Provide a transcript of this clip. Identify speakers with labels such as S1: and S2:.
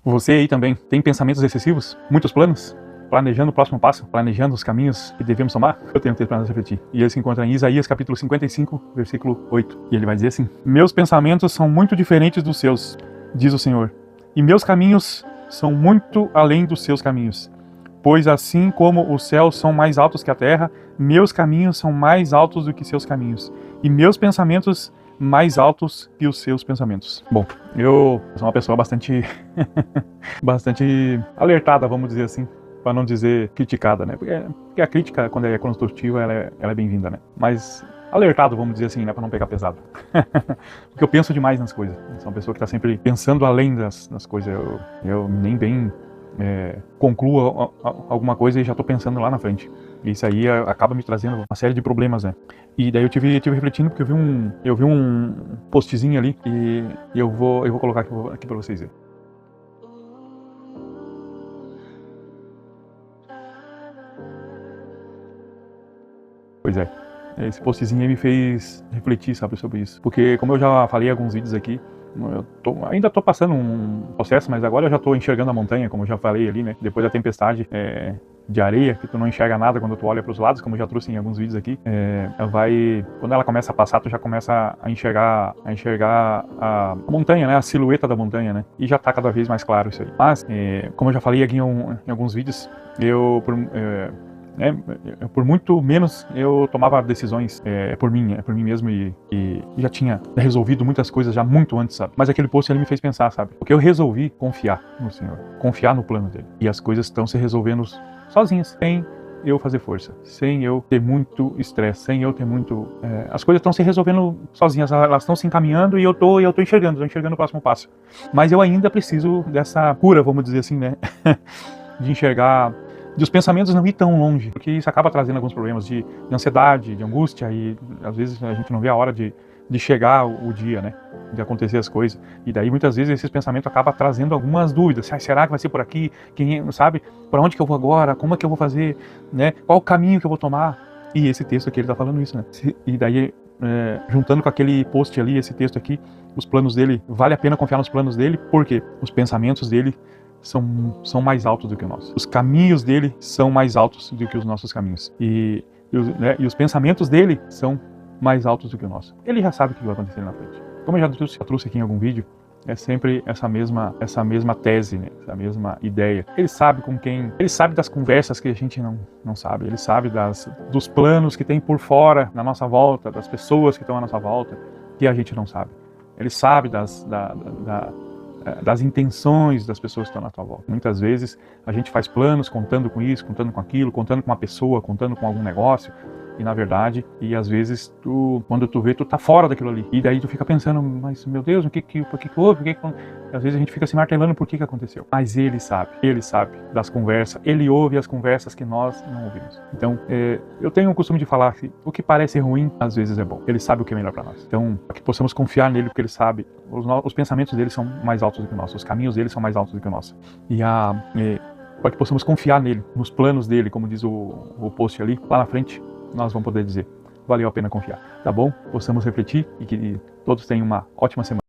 S1: Você aí também tem pensamentos excessivos? Muitos planos? Planejando o próximo passo? Planejando os caminhos que devemos tomar? Eu tenho tempo para nos refletir. E ele se encontra em Isaías capítulo 55, versículo 8. E ele vai dizer assim: Meus pensamentos são muito diferentes dos seus, diz o Senhor. E meus caminhos são muito além dos seus caminhos. Pois assim como os céus são mais altos que a terra, meus caminhos são mais altos do que seus caminhos. E meus pensamentos mais altos que os seus pensamentos. Bom, eu sou uma pessoa bastante alertada, vamos dizer assim, para não dizer criticada, né? Porque a crítica, quando é construtiva, ela é bem-vinda, né? Mas alertado, vamos dizer assim, né? Para não pegar pesado. Porque eu penso demais nas coisas. Eu sou uma pessoa que está sempre pensando além das coisas. Eu nem bem concluo alguma coisa e já estou pensando lá na frente. Isso aí acaba me trazendo uma série de problemas, né? E daí eu tive refletindo porque eu vi um postzinho ali e eu vou colocar aqui para vocês verem. Pois é, esse postzinho aí me fez refletir, sabe, sobre isso. Porque como eu já falei em alguns vídeos aqui, ainda estou passando um processo, mas agora eu já estou enxergando a montanha, como eu já falei ali, né? Depois da tempestade de areia, que tu não enxerga nada quando tu olha para os lados, como eu já trouxe em alguns vídeos aqui, quando ela começa a passar, tu já começa a enxergar a montanha, né? A silhueta da montanha, né? E já está cada vez mais claro isso aí. Mas, como eu já falei aqui em alguns vídeos, por muito menos eu tomava decisões por mim mesmo e já tinha resolvido muitas coisas já muito antes, sabe? Mas aquele post ali me fez pensar, sabe? Porque eu resolvi confiar no Senhor, confiar no plano dele. E as coisas estão se resolvendo sozinhas, sem eu fazer força, sem eu ter muito estresse, sem eu ter muito... as coisas estão se resolvendo sozinhas, elas estão se encaminhando e eu tô enxergando o próximo passo. Mas eu ainda preciso dessa cura, vamos dizer assim, né? De enxergar... de os pensamentos não ir tão longe, porque isso acaba trazendo alguns problemas de ansiedade, de angústia, e às vezes a gente não vê a hora de chegar o dia, né, de acontecer as coisas, e daí muitas vezes esses pensamentos acabam trazendo algumas dúvidas, será que vai ser por aqui, sabe, para onde que eu vou agora, como é que eu vou fazer, né, qual o caminho que eu vou tomar, e esse texto aqui ele está falando isso, né, e daí juntando com aquele post ali, esse texto aqui, os planos dele, vale a pena confiar nos planos dele, porque os pensamentos dele são mais altos do que o nosso. Os caminhos dele são mais altos do que os nossos caminhos. E os pensamentos dele são mais altos do que o nosso. Ele já sabe o que vai acontecer na frente. Como eu já trouxe aqui em algum vídeo, é sempre essa mesma tese, né? Essa mesma ideia. Ele sabe ele sabe das conversas que a gente não sabe. Ele sabe dos planos que tem por fora, na nossa volta, das pessoas que estão à nossa volta, que a gente não sabe. Ele sabe das intenções das pessoas que estão na tua volta. Muitas vezes a gente faz planos contando com isso, contando com aquilo, contando com uma pessoa, contando com algum negócio, e na verdade, às vezes quando tu vê, tu tá fora daquilo ali. E daí tu fica pensando, mas meu Deus, por que houve? Às vezes a gente fica se martelando por que aconteceu. Mas ele sabe das conversas, ele ouve as conversas que nós não ouvimos. Então, eu tenho o costume de falar que o que parece ruim, às vezes é bom. Ele sabe o que é melhor para nós. Então, para que possamos confiar nele, porque ele sabe, os pensamentos dele são mais altos do que o nosso, os caminhos dele são mais altos do que o nosso. Para que possamos confiar nele, nos planos dele, como diz o post ali, lá na frente, nós vamos poder dizer, valeu a pena confiar, tá bom? Possamos refletir e que todos tenham uma ótima semana.